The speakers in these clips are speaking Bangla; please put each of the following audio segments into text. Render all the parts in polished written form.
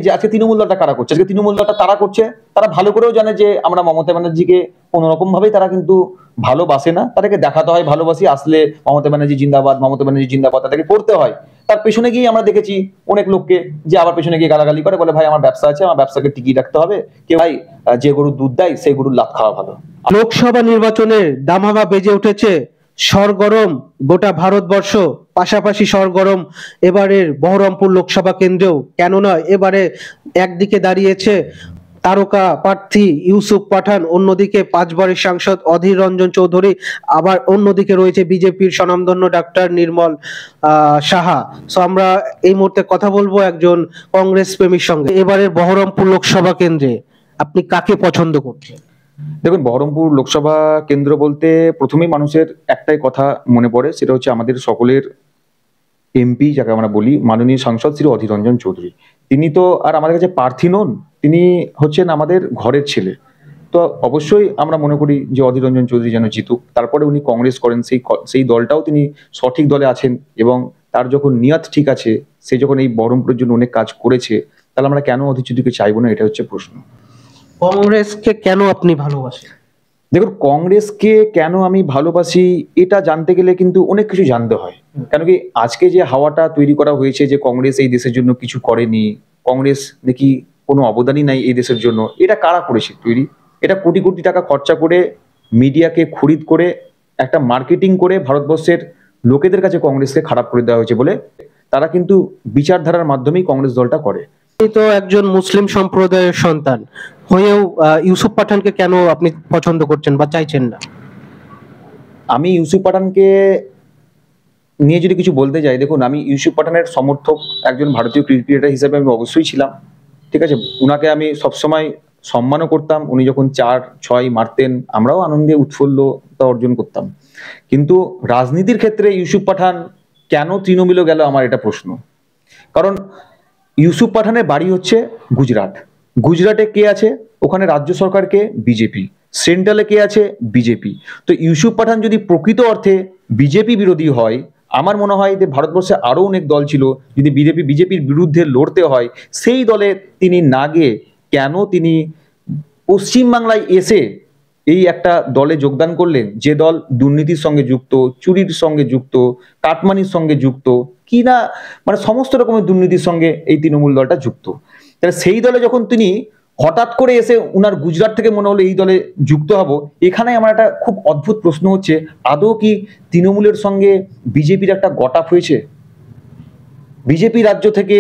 যে আজকে তৃণমূল দলটা কারা করছে, আজকে তৃণমূল দলটা তারা করছে, তারা ভালো করেও জানে যে আমরা মমতা ব্যানার্জিকে কোনো রকম ভাবেই তারা কিন্তু ভালোবাসে না, তাদেরকে দেখাতে হয় ভালোবাসি, আসলে মমতা ব্যানার্জি জিন্দাবাদ, মমতা ব্যানার্জি জিন্দাবাদ তাদেরকে করতে হয়। তার পেছনে গিয়ে আমরা দেখেছি অনেক লোককে যে আবার পেছনে গিয়ে গালাগালি করে, বলে ভাই আমার ব্যবসা আছে, আমার ব্যবসাকে টিকিয়ে রাখতে হবে, কেউ ভাই যে গরুর দুধ দেয় সেই গরুর লাভ খাওয়া ভালো। লোকসভা নির্বাচনে দামামা বেজে উঠেছে, সরগরম গোটা ভারতবর্ষ, পাশাপাশি সরগরম এবারের বহরমপুর লোকসভা কেন্দ্রেও। কেননা এবারে একদিকে দাঁড়িয়েছে তারকা প্রার্থী ইউসুফ পাঠান, অন্যদিকে 5 বারের সাংসদ অধীর রঞ্জন চৌধুরী, আবার অন্যদিকে রয়েছে বিজেপির স্বনামধন্য ডাক্তার নির্মল সাহা। সো আমরা এই মুহূর্তে কথা বলবো একজন কংগ্রেস প্রেমীর সঙ্গে। এবারের বহরমপুর লোকসভা কেন্দ্রে আপনি কাকে পছন্দ করছেন? দেখুন, বহরমপুর লোকসভা কেন্দ্র বলতে প্রথমেই মানুষের একটাই কথা মনে পড়ে, সেটা হচ্ছে আমাদের সকলের এমপি যাকে আমরা বলি, মাননীয় সাংসদ শ্রী অধীর রঞ্জন চৌধুরী। তিনি তো আর আমাদের কাছে প্রার্থী নন, তিনি হচ্ছেন আমাদের ঘরের ছেলে। তো অবশ্যই আমরা মনে করি যে অধীর রঞ্জন চৌধুরী যেন জিতুক। তারপরে উনি কংগ্রেস করেন, সেই দলটাও তিনি সঠিক দলে আছেন, এবং তার যখন নিয়ত ঠিক আছে, সে যখন এই বহরমপুরের জন্য অনেক কাজ করেছে, তাহলে আমরা কেন অধীর চৌধুরীকে চাইবো না, এটা হচ্ছে প্রশ্ন। কংগ্রেসকে কেন আপনি ভালোবাসেন? দেখুন, কংগ্রেসকে কেন আমি ভালোবাসি এটা জানতে গেলে কিন্তু অনেক কিছু জানতে হয়। কেন কি আজকে যে হাওয়াটা তৈরি করা হয়েছে যে কংগ্রেস এই দেশের জন্য কিছু করেনি, কংগ্রেস নাকি কোনো অবদানই নাই এই দেশের জন্য, এটা কারা করেছে তৈরি? এটা কোটি কোটি টাকা খরচা করে, মিডিয়াকে খরিদ করে, একটা মার্কেটিং করে ভারতবর্ষের লোকেদের কাছে কংগ্রেসকে খারাপ করে দেওয়া হয়েছে বলে তারা কিন্তু বিচারধারার মাধ্যমেই কংগ্রেস দলটা করে। আপনি তো একজন মুসলিম সম্প্রদায়ের সন্তান হয়েও ইউসুফ পাঠানকে কেন আপনি পছন্দ করছেন বা চাইছেন না? আমি ইউসুফ পাঠানকে নিয়ে যদি কিছু বলতে যাই, দেখুন আমি ইউসুফ পাঠানের সমর্থক, একজন ভারতীয় ক্রিকেটার হিসেবে আমি অবশ্যই ছিলাম, ঠিক আছে। উনাকে আমি সবসময় সম্মানও করতাম, উনি যখন 4-6 মারতেন আমরাও আনন্দে উৎফুল্লতা অর্জন করতাম। কিন্তু রাজনীতির ক্ষেত্রে ইউসুফ পাঠান কেন তৃণমূলে গেল, আমার এটা প্রশ্ন। কারণ ইউসুফ পাঠানের বাড়ি হচ্ছে গুজরাট, গুজরাটে কে আছে? ওখানে রাজ্য সরকারকে বিজেপি, সেন্ট্রালে কে আছে? বিজেপি। তো ইউসুফ পাঠান যদি প্রকৃত অর্থে বিজেপি বিরোধী হয়, আমার মনে হয় যে ভারতবর্ষে আরো অনেক দল ছিল, যদি বিজেপির বিরুদ্ধে লড়তে হয়, সেই দলে তিনি না গিয়ে কেন তিনি পশ্চিমবাংলায় এসে এই একটা দলে যোগদান করলেন, যে দল দুর্নীতির সঙ্গে যুক্ত, চুরির সঙ্গে যুক্ত, কাটমানির সঙ্গে যুক্ত, কি না মানে সমস্ত রকমের দুর্নীতির সঙ্গে এই তৃণমূল দলটা যুক্ত। তাহলে সেই দলে যখন তিনি হঠাৎ করে এসে উনার গুজরাট থেকে মনে হলো এই দলে যুক্ত হব, এখানে আমার একটা খুব অদ্ভুত প্রশ্ন হচ্ছে, আদৌ কি তৃণমূলের সঙ্গে বিজেপির একটা গটাপ হয়েছে? বিজেপি রাজ্য থেকে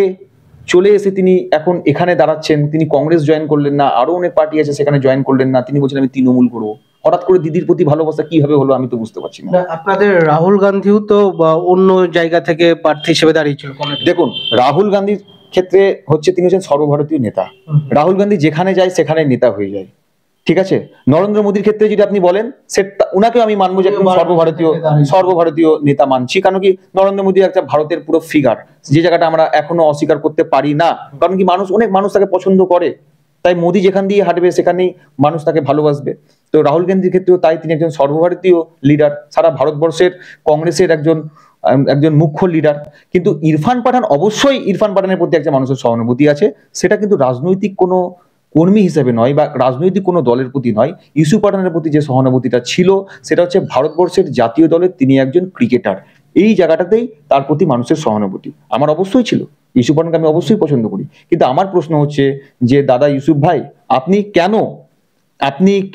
চলে এসে তিনি এখন এখানে দাঁড়াচ্ছেন, তিনি কংগ্রেস জয়েন করলেন না, আরো অনেক পার্টি আছে সেখানে জয়েন করলেন না, তিনি বলছেন আমি তৃণমূল করবো। হঠাৎ করে দিদির প্রতি ভালোবাসা কিভাবে হলো আমি তো বুঝতে পারছি না। আপনাদের রাহুল গান্ধীও তো অন্য জায়গা থেকে প্রার্থী হিসেবে দাঁড়িয়েছিল। দেখুন, রাহুল গান্ধীর ক্ষেত্রে হচ্ছে তিনি হচ্ছেন সর্বভারতীয় নেতা। রাহুল গান্ধী যেখানে যায় সেখানে নেতা হয়ে যায়, ঠিক আছে। নরেন্দ্র মোদীর ক্ষেত্রে যদি আপনি বলেন, উনাকেও আমি মানবো যে সর্বভারতীয় নেতা মানছি। কারণ কি নরেন্দ্র মোদী একটা ভারতের পুরো ফিগার, যে জায়গাটা আমরা এখনো অস্বীকার করতে পারি না। কারণ কি অনেক মানুষ তাকে পছন্দ করে, তাই মোদী যেখান দিয়ে হাঁটবে সেখানেই মানুষ তাকে ভালোবাসবে। তো রাহুল গান্ধীর ক্ষেত্রেও তাই, তিনি একজন সর্বভারতীয় লিডার, সারা ভারতবর্ষের কংগ্রেসের একজন মুখ্য লিডার। কিন্তু ইরফান পাঠান, অবশ্যই ইরফান পাঠানের প্রতি একটা মানুষের সহানুভূতি আছে, সেটা কিন্তু রাজনৈতিক কোনো কর্মী হিসেবে নয় বা রাজনৈতিক কোনো দলের প্রতি নয়। ইউসুফ পাঠানের প্রতি যে সহানুভূতিটা ছিল সেটা হচ্ছে ভারতবর্ষের জাতীয় দলের তিনি একজন ক্রিকেটার, এই জায়গাটাতেই তার প্রতি মানুষের সহানুভূতি আমার অবশ্যই ছিল। ইউসুফ পাঠানকে আমি অবশ্যই পছন্দ করি। কিন্তু আমার প্রশ্ন হচ্ছে যে দাদা ইউসুফ ভাই, আপনি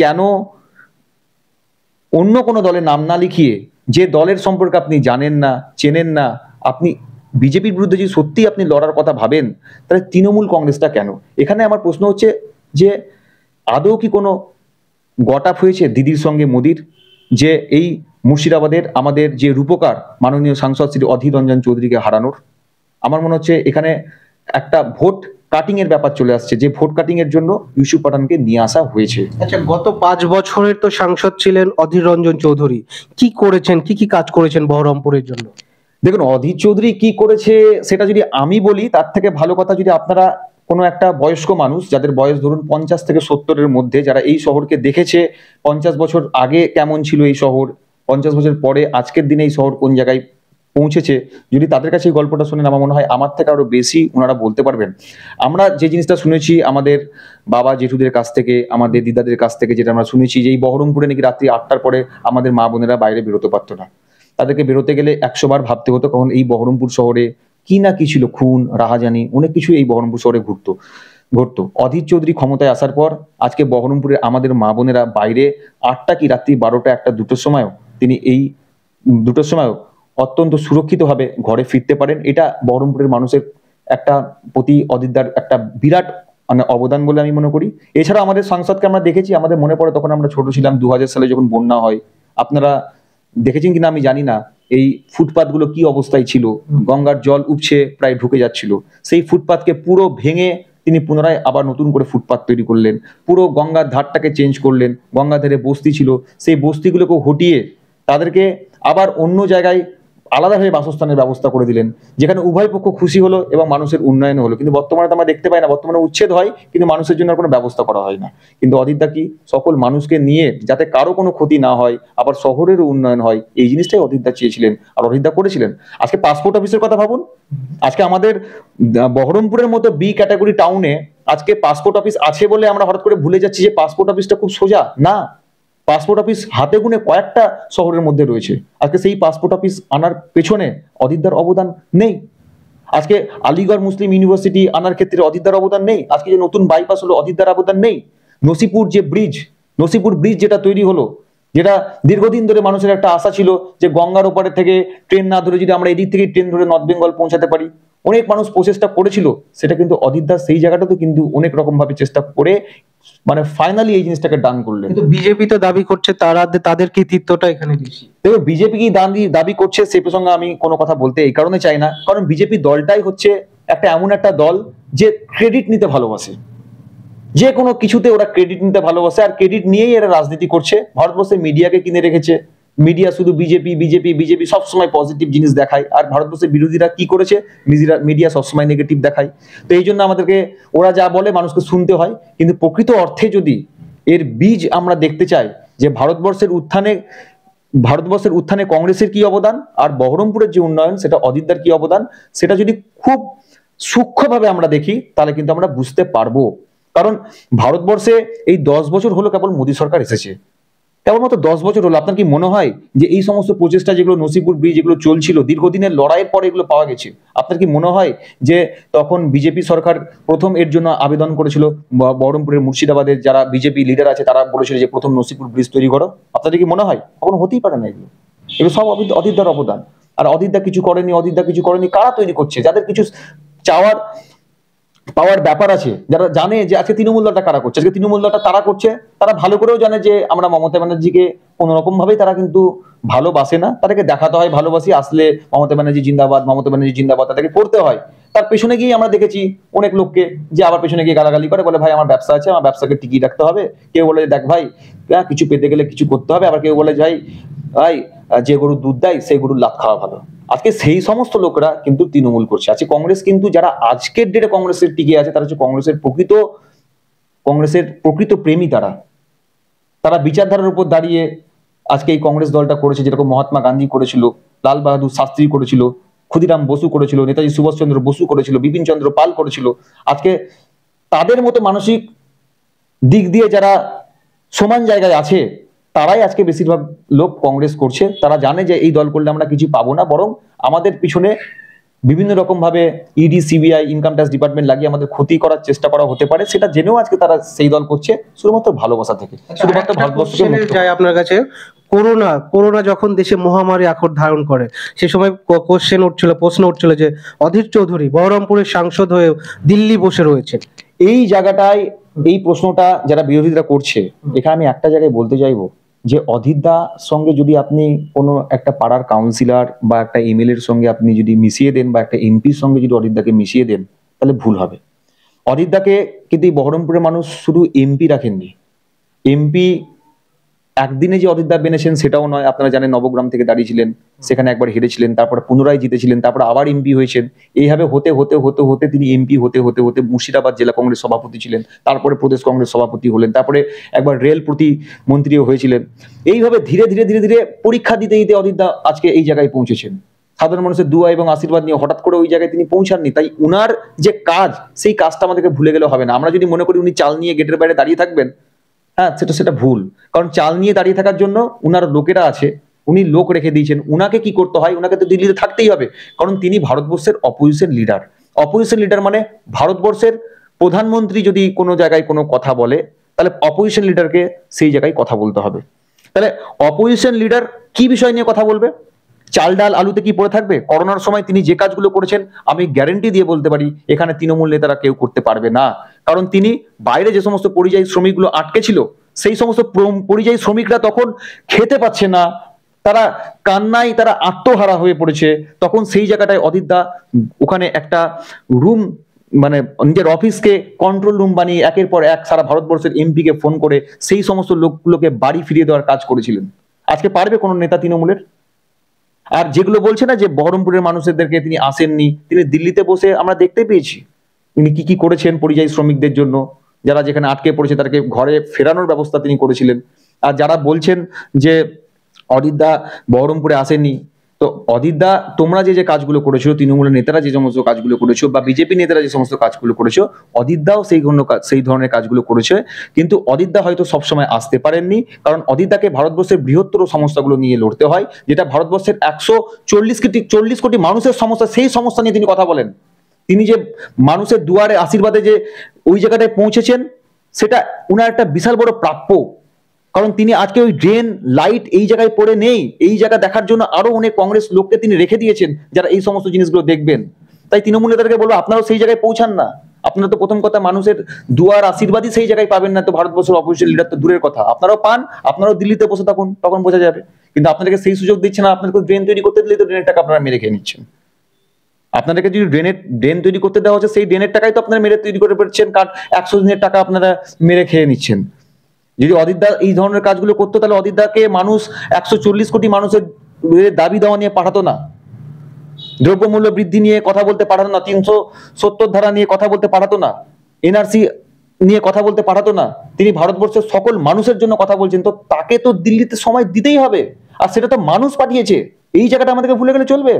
কেন অন্য কোনো দলের নাম না লিখিয়ে, যে দলের সম্পর্কে আপনি জানেন না, চেনেন না, আপনি বিজেপির বিরুদ্ধে যদি সত্যি আপনি লড়ার কথা ভাবেন, তাহলে তৃণমূল কংগ্রেসটা কেন? এখানে আমার প্রশ্ন হচ্ছে যে আদৌ কি কোনো গটাপ হয়েছে দিদির সঙ্গে মোদির, যে এই মুর্শিদাবাদের আমাদের যে রূপকার মাননীয় সাংসদ শ্রী অধীর রঞ্জন চৌধুরীকে হারানোর? আমার মনে হচ্ছে এখানে একটা ভোট কাটিং এর ব্যাপার চলে আসছে, যে ভোট কাটিং এর জন্য ইউসুফ পাঠানকে নিয়ে আসা হয়েছে। আচ্ছা, গত 5 বছরের তো সাংসদ ছিলেন অধীর রঞ্জন চৌধুরী, কি করেছেন, কি কাজ করেছেন বহরমপুরের জন্য? দেখুন, অধীর চৌধুরী কি করেছে সেটা যদি আমি বলি, তার থেকে ভালো কথা যদি আপনারা কোনো একটা বয়স্ক মানুষ, যাদের বয়স ধরুন 50 থেকে 70-এর মধ্যে, যারা এই শহরকে দেখেছে, 50 বছর আগে কেমন ছিল এই শহর, 50 বছর পরে আজকের দিনে এই শহর কোন জায়গায় পৌঁছেছে, যদি তাদের কাছে এই গল্পটা শুনেন, আমার মনে হয় আমার থেকে আরো বেশি ওনারা বলতে পারবেন। আমরা যে জিনিসটা শুনেছি আমাদের বাবা জেঠুদের কাছ থেকে, আমাদের দিদাদের কাছ থেকে, যেটা আমরা শুনেছি যে এই বহরমপুরে নাকি রাত্রি 8টার পরে আমাদের মা বোনেরা বাইরে বেরোতে পারতো না, তাদেরকে বেরোতে গেলে 100 বার ভাবতে হতো, কারণ এই বহরমপুর শহরে কি না কি ছিল, খুন রাহাজানি অনেক কিছু এই বহরমপুর শহরে ঘটতো। অধীর চৌধুরী ক্ষমতায় আসার পর আজকে বহরমপুরে আমাদের মা বোনেরা বাইরে 8টা কি রাত্রি 12টা 1টা 2টোর সময়ও তিনি এই 2টোর সময়ও অত্যন্ত সুরক্ষিতভাবে ঘরে ফিরতে পারেন। এটা বহরমপুরের মানুষের একটা প্রতি অধীরদার একটা বিরাট মানে অবদান বলে আমি মনে করি। এছাড়া আমাদের সাংসদকে আমরা দেখেছি, আমাদের মনে পড়ে তখন আমরা ছোট ছিলাম, 2000 সালে যখন বন্যা হয়, আপনারা দেখেছেন কিনা আমি জানি না, এই ফুটপাথগুলো কি অবস্থায় ছিল, গঙ্গার জল উপচে প্রায় ঢুকে যাচ্ছিল, সেই ফুটপাথকে পুরো ভেঙে তিনি পুনরায় আবার নতুন করে ফুটপাথ তৈরি করলেন, পুরো গঙ্গার ধারটাকে চেঞ্জ করলেন। গঙ্গার ধারে বস্তি ছিল, সেই বস্তিগুলোকে হটিয়ে তাদেরকে আবার অন্য জায়গায় আলাদাভাবে বাসস্থানের ব্যবস্থা করে দিলেন, যেখানে উভয় পক্ষ খুশি হলো এবং মানুষের উন্নয়ন হলো। কিন্তু বর্তমানে তো আমরা দেখতে পাই না, বর্তমানে উচ্ছেদ হয় কিন্তু মানুষের জন্য আর কোনো ব্যবস্থা করা হয় না। কিন্তু অদিতদা কি সকল মানুষকে নিয়ে যাতে কারো কোনো ক্ষতি না হয়, আবার শহরেরও উন্নয়ন হয়, এই জিনিসটাই অদিতদা চেয়েছিলেন আর অদিতদা করেছিলেন। আজকে পাসপোর্ট অফিসের কথা ভাবুন, আজকে আমাদের বহরমপুরের মতো বি ক্যাটাগরি টাউনে আজকে পাসপোর্ট অফিস আছে বলে আমরা হঠাৎ করে ভুলে যাচ্ছি যে পাসপোর্ট অফিসটা খুব সোজা না। পাসপোর্ট অফিস হাতে গুনে কয়েকটা শহরের মধ্যে রয়েছে। আজকে সেই পাসপোর্ট অফিস আনার পেছনে অদিতদার অবদান নেই। আজকে আলিগড় মুসলিম ইউনিভার্সিটি আনার ক্ষেত্রে অদিতদার অবদান নেই। আজকে যে নতুন বাইপাস হলো, অদিতদার অবদান নেই। নসিপুর ব্রিজ যেটা তৈরি হলো, যেটা দীর্ঘদিন ধরে মানুষের একটা আশা ছিল যে গঙ্গার ওপারে থেকে ট্রেন না ধরে যদি আমরা এদিক থেকে ট্রেন ধরে নর্থ বেঙ্গল পৌঁছাতে পারি, অনেক মানুষ প্রচেষ্টা করেছিল, সেটা কিন্তু অদিতদা সেই জায়গাটাতে কিন্তু অনেক রকম ভাবে চেষ্টা করে মানে ফাইনালি এই জিনিসটাকে ডান করলেন। কিন্তু বিজেপি তো দাবি করছে তাদের কৃতিত্বটা এখানে বেশি। দেখো, বিজেপি কি দাবি করছে সেই প্রসঙ্গে আমি কোনো কথা বলতে এই কারণে চাই না, কারণ বিজেপি দলটাই হচ্ছে একটা এমন একটা দল যে ক্রেডিট নিতে ভালোবাসে, যে কোনো কিছুতে ওরা ক্রেডিট নিতে ভালোবাসে, আর ক্রেডিট নিয়েই এরা রাজনীতি করছে। ভারতবর্ষে মিডিয়াকে কিনে রেখেছে, মিডিয়া শুধু বিজেপি সবসময় পজিটিভ জিনিস দেখায়, আর ভারতবর্ষের বিরোধীরা কি করেছে, মিডিয়া সবসময় নেগেটিভ দেখায়। তো এই জন্য আমাদেরকে ওরা যা বলে মানুষকে শুনতে হয়। কিন্তু প্রকৃত অর্থে যদি এর বীজ আমরা দেখতে চাই যে ভারতবর্ষের উত্থানে কংগ্রেসের কি অবদান আর বহরমপুরের যে উন্নয়ন সেটা অদিতদার কি অবদান, সেটা যদি খুব সূক্ষ্মভাবে আমরা দেখি তাহলে কিন্তু আমরা বুঝতে পারবো। কারণ ভারতবর্ষে এই 10 বছর হলো কেবল মোদী সরকার এসেছে, কেবলমাত্র 10 বছর হলো। আপনার কি মনে হয় যে এই সমস্ত প্রচেষ্টা যেগুলো নসিপুর ব্রিজ যেগুলো চলছিল দীর্ঘদিনের লড়াইয়ের পরে এগুলো পাওয়া গেছে? আপনার কি মনে হয় যে তখন বিজেপি সরকার প্রথম এর জন্য আবেদন করেছিল, বহরমপুরের মুর্শিদাবাদের যারা বিজেপি লিডার আছে তারা বলেছিল যে প্রথম নসিপুর ব্রিজ তৈরি করো? আপনাদের কি মনে হয়? কখনো হতেই পারে না। এগুলো সব অদিতদার অবদান। আর অদিতদা কিছু করেনি, কারা তৈরি করছে? যাদের কিছু পাওয়ার ব্যাপার আছে, যারা জানে যে আজকে তৃণমূল দলটা কারা করছে, আজকে তৃণমূল দলটা তারা করছে, তারা ভালো করেও জানে যে আমরা মমতা ব্যানার্জিকে কোনো রকম ভাবেই তারা কিন্তু ভালোবাসে না। তাদেরকে দেখাতে হয় ভালোবাসি, আসলে মমতা ব্যানার্জি জিন্দাবাদ তাদেরকে করতে হয়। তার পেছনে গিয়ে আমরা দেখেছি অনেক লোককে যে আবার পেছনে গিয়ে গালাগালি করে, বলে ভাই আমার ব্যবসা আছে, আমার ব্যবসাকে টিকিয়ে রাখতে হবে। কেউ বলে দেখ ভাই কিছু পেতে গেলে কিছু করতে হবে, আবার কেউ বলে ভাই যে গরুর দুধ দেয় সেই গরুর লাত খাওয়া ভালো। আজকে সেই সমস্ত লোকরা কিন্তু তৃণমূল করছে। আজকে কংগ্রেস কিন্তু যারা আজকের ডেটে কংগ্রেসের টিকে আছে তারা হচ্ছে কংগ্রেসের প্রকৃত প্রেমী। তারা বিচারধারার উপর দাঁড়িয়ে আজকে এই কংগ্রেস দলটা করেছে, যেরকম মহাত্মা গান্ধী করেছিল, লাল বাহাদুর শাস্ত্রী করেছিল, ক্ষুদিরাম বসু করেছিল, নেতাজি সুভাষচন্দ্র বসু করেছিল, বিপিন চন্দ্র পাল করেছিল। আজকে তাদের মতো মানসিক দিক দিয়ে যারা সমান জায়গায় আছে তারাই আজকে বেশিরভাগ লোক কংগ্রেস করছে। তারা জানে যে এই দল করলে আমরা কিছু পাবো না, বরং আমাদের পিছনে বিভিন্ন রকম ভাবে ED, CBI, income tax department লাগিয়ে আমাদের ক্ষতি করার চেষ্টা করা হতে পারে। সেটা জেনেও আজকে তারা সেই দল করছে শুধুমাত্র ভালোবাসা থেকে, শুধুমাত্র ভারতবর্ষকে যায়। আপনার কাছে করোনা যখন দেশে মহামারী আকার ধারণ করে সে সময় প্রশ্ন উঠছিল যে অধীর চৌধুরী বহরমপুরের সাংসদ হয়ে দিল্লি বসে রয়েছে। এই জায়গাটায় এই প্রশ্নটা যারা বিরোধীরা করছে, এখানে আমি একটা জায়গায় বলতে চাইবো যে অধীরদার সঙ্গে যদি আপনি কোনো একটা পাড়ার কাউন্সিলর বা একটা এমএলএ এর সঙ্গে আপনি যদি মিশিয়ে দেন, বা একটা এমপির সঙ্গে যদি অধীরদাকে মিশিয়ে দেন, তাহলে ভুল হবে। অধীরদাকে কিন্তু এই বহরমপুরের মানুষ শুধু এমপি রাখেননি। এমপি একদিনে যে অধীরদা বেনেছেন সেটাও নয়। আপনারা জানেন নবগ্রাম থেকে দাঁড়িয়েছিলেন, সেখানে একবার হেরেছিলেন, তারপরে পুনরায় জিতেছিলেন, তারপরে আবার এমপি হয়েছেন। এইভাবে হতে হতে হতে হতে তিনি এমপি হতে হতে হতে মুর্শিদাবাদ জেলা কংগ্রেস সভাপতি ছিলেন, তারপরে প্রদেশ কংগ্রেস সভাপতি হলেন, তারপরে একবার রেল প্রতিমন্ত্রীও হয়েছিলেন। এইভাবে ধীরে ধীরে ধীরে ধীরে পরীক্ষা দিতে দিতে অধীরদা আজকে এই জায়গায় পৌঁছেছেন। সাধারণ মানুষের দুয়া এবং আশীর্বাদ নিয়ে হঠাৎ করে ওই জায়গায় তিনি পৌঁছাননি। তাই উনার যে কাজ, সেই কাজটা আমাদেরকে ভুলে গেলে হবে না। আমরা যদি মনে করি উনি চাল নিয়ে গেটের বাইরে দাঁড়িয়ে থাকবেন, হ্যাঁ, সেটা ভুল। কারণ চাল নিয়ে দাঁড়িয়ে থাকার জন্য উনার লোকেরা আছে, উনি লোক রেখে দিয়েছেন। উনাকে কি করতে হয়, উনাকে তো দিল্লিতে থাকতেই হবে, কারণ তিনি ভারতবর্ষের অপোজিশন লিডার। অপোজিশন লিডার মানে ভারতবর্ষের প্রধানমন্ত্রী যদি কোনো জায়গায় কোনো কথা বলে, তাহলে অপোজিশন লিডারকে সেই জায়গায় কথা বলতে হবে। তাহলে অপোজিশন লিডার কি বিষয় নিয়ে কথা বলবে? চাল ডাল আলুতে কি পড়ে থাকবে? করোনার সময় তিনি যে কাজগুলো করেছেন, আমি গ্যারেন্টি দিয়ে বলতে পারি এখানে তৃণমূল নেতারা কেউ করতে পারবে না। কারণ তিনি বাইরে যে সমস্ত পরিযায়ী শ্রমিকগুলো আটকে ছিল, সেই সমস্ত পরিযায়ী শ্রমিকরা তখন খেতে পাচ্ছে না, তারা কান্নায় তারা আত্মহারা হয়ে পড়েছে। তখন সেই জায়গাটায় অদিত দা ওখানে একটা রুম, মানে নিজের অফিসকে কন্ট্রোল রুম বানিয়ে একের পর এক সারা ভারতবর্ষের এমপি কে ফোন করে সেই সমস্ত লোকগুলোকে বাড়ি ফিরিয়ে দেওয়ার কাজ করেছিলেন। আজকে পারবে কোনো নেতা তৃণমূলের? আর যেগুলো বলছে না যে বহরমপুরের মানুষদেরকে তিনি আসেননি, তিনি দিল্লিতে বসে আমরা দেখতে পেয়েছি তিনি কি কি করেছেন পরিযায়ী শ্রমিকদের জন্য। যারা যেখানে আটকে পড়েছে তাদেরকে ঘরে ফেরানোর ব্যবস্থা তিনি করেছিলেন। আর যারা বলছেন যে অদিত দা বহরমপুরে আসেননি, তো অদিত দা তোমরা যে কাজগুলো করেছো, তৃণমূলের নেতারা যে সমস্ত কাজগুলো করেছো, বা বিজেপি নেতারা যে সমস্ত কাজগুলো করেছো, অদিত দাও সেই ধরনের কাজগুলো করেছে। কিন্তু অদিত দা হয়তো সবসময় আসতে পারেননি, কারণ অদিত দাকে ভারতবর্ষের বৃহত্তর সমস্যাগুলো নিয়ে লড়তে হয়, যেটা ভারতবর্ষের 140 কোটি মানুষের সমস্যা, সেই সমস্যা নিয়ে তিনি কথা বলেন। তিনি যে মানুষের দুয়ারে আশীর্বাদে যে ওই জায়গাটায় পৌঁছেছেন, সেটা উনার একটা বিশাল বড় প্রাপ্য। কারণ তিনি আজকে ওই ড্রেন লাইট এই জায়গায় পড়ে নেই, এই জায়গা দেখার জন্য আরো অনেক কংগ্রেস লোককে তিনি রেখে দিয়েছেন যারা এই সমস্ত জিনিসগুলো দেখবেন। তাই তৃণমূল নেতাদেরকে বলবো, আপনারাও সেই জায়গায় পৌঁছান না। আপনারা তো প্রথম কথা মানুষের দুয়ার আশীর্বাদই সেই জায়গায় পাবেন না, তো ভারতবর্ষের অপোজিশন লিডার তো দূরের কথা। আপনারাও পান, আপনারাও দিল্লিতে বসে থাকুন, তখন বোঝা যাবে। কিন্তু আপনাদেরকে সেই সুযোগ দিচ্ছে না। আপনাদেরকে ড্রেন তৈরি করতে দিলে তো ড্রেনের টাকা আপনারা মেরে খেয়ে নিচ্ছেন। আপনাদেরকে যদি ড্রেন তৈরি করতে দেওয়া হচ্ছে, সেই ড্রেনের টাকাই তো আপনারা মেরে তৈরি করে পেরেছেন, কারণ 100 দিনের টাকা আপনারা মেরে খেয়ে নিচ্ছেন। যদি অদিত দা এই ধরনের কাজগুলো করতো, তাহলে অদিত দাকে মানুষ 140 কোটি মানুষের দাবি দেওয়া নিয়ে পাঠাতো না, দ্রব্যমূল্য বৃদ্ধি নিয়ে কথা বলতে পাঠাতো না, 370 ধারা নিয়ে কথা বলতে পাঠাতো না, এনআরসি নিয়ে কথা বলতে পাঠাতো না। তিনি ভারতবর্ষের সকল মানুষের জন্য কথা বলছেন, তো তাকে তো দিল্লিতে সময় দিতেই হবে, আর সেটা তো মানুষ পাঠিয়েছে। এই জায়গাটা আমাদেরকে ভুলে গেলে চলবে?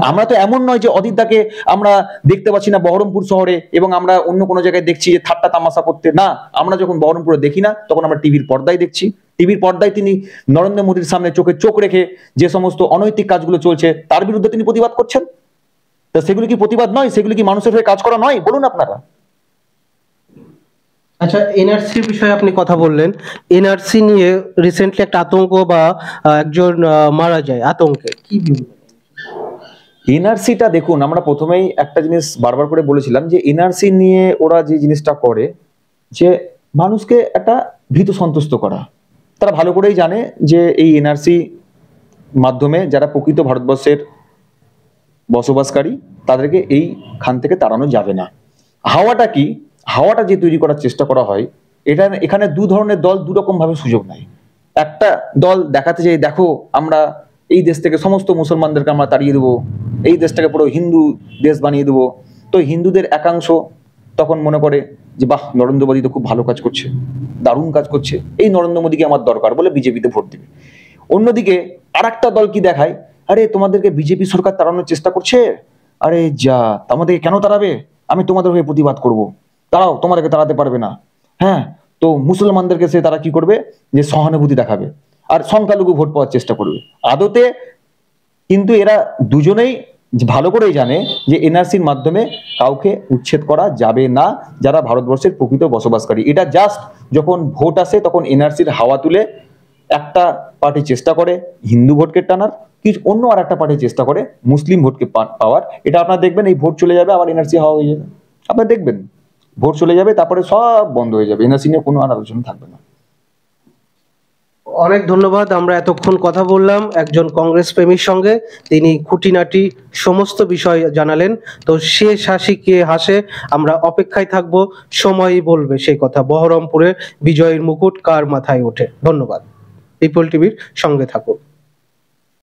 আমরা তো এমন নয় যে অদিত দাকে আমরা দেখতে পাচ্ছি না বহরমপুর শহরে, এবং আমরা অন্য কোনো জায়গায় দেখছি যে ঠাট্টা তামাশা করতে। না, আমরা যখন বহরমপুরে দেখি না, তখন আমরা টিভির পর্দায় দেখছি। টিভির পর্দায় তিনি নরেন্দ্র মোদীর সামনে চোখে চোখ রেখে যে সমস্ত অনৈতিক কাজগুলো চলছে তার বিরুদ্ধে তিনি প্রতিবাদ করছেন। তা সেগুলো কি প্রতিবাদ নয়? সেগুলো কি মানুষের হয়ে কাজ করা নয়? বলুন আপনারা। আচ্ছা, এনআরসির বিষয়ে আপনি কথা বললেন। এনআরসি নিয়ে রিসেন্টলি একটা আতঙ্ক বা একজন মারা যায়, আতঙ্কে কি এনআরসিটা দেখুন, আমরা প্রথমেই একটা জিনিস বারবার করে বলেছিলাম যে এনআরসি নিয়ে ওরা যে জিনিসটা করে, যে মানুষকে একটা ভীত সন্তুষ্ট করা। তারা ভালো করেই জানে যে এই এনআরসি মাধ্যমে যারা প্রকৃত ভারতবর্ষের বসবাসকারী, তাদেরকে এইখান থেকে তাড়ানো যাবে না। হাওয়াটা কি, হাওয়াটা যে তৈরি করার চেষ্টা করা হয়, এখানে দু ধরনের দল দু রকম ভাবে সুযোগ নেয়। একটা দল দেখাতে চাই, দেখো আমরা এই দেশ থেকে সমস্ত মুসলমানদেরকে আমরা তাড়িয়ে দেবো, এই দেশটাকে পুরো হিন্দু দেশ বানিয়ে দেবো। তো হিন্দুদের একাংশ তখন মনে করে যে বাহ, নরেন্দ্র মোদী তো খুব ভালো কাজ করছে, দারুণ কাজ করছে, এই নরেন্দ্র মোদীকে আমার দরকার বলে বিজেপিতে ভোট দেবে। অন্যদিকে আর একটা দল কি দেখায়, আরে তোমাদেরকে বিজেপি সরকার তাড়ানোর চেষ্টা করছে, আরে যা, আমাদেরকে কেন তাড়াবে, আমি তোমাদের হয়ে প্রতিবাদ করব, তারাও তোমাদেরকে তাড়াতে পারবে না। হ্যাঁ, তো মুসলমানদেরকে সে তারা কি করবে, যে সহানুভূতি দেখাবে আর সংখ্যালঘু ভোট পাওয়ার চেষ্টা করবে। আদতে কিন্তু এরা দুজনেই ভালো করেই জানে যে এনআরসির মাধ্যমে কাউকে উচ্ছেদ করা যাবে না যারা ভারতবর্ষের প্রকৃত বসবাসকারী। এটা জাস্ট যখন ভোট আসে তখন এনআরসির হাওয়া তুলে একটা পার্টি চেষ্টা করে হিন্দু ভোটকে টানার, কিছু অন্য আর একটা পার্টি চেষ্টা করে মুসলিম ভোটকে পাওয়ার। এটা আপনারা দেখবেন, এই ভোট চলে যাবে, আবার এনআরসি হাওয়া হয়ে যাবে। আপনারা দেখবেন ভোট চলে যাবে, তারপরে সব বন্ধ হয়ে যাবে, এনআরসি নিয়ে কোনো আর আলোচনা থাকবে না। অনেক ধন্যবাদ। আমরা এতক্ষণ কথা বললাম একজন কংগ্রেস প্রেমীর সঙ্গে, তিনি খুঁটিনাটি সমস্ত বিষয় জানালেন। তো শেষ হাসি কে হাসে, আমরা অপেক্ষায় থাকব, সময়ই বলবে সেই কথা, বহরমপুরে বিজয়ের মুকুট কার মাথায় ওঠে। ধন্যবাদ। পিপল টিভির সঙ্গে থাকুন।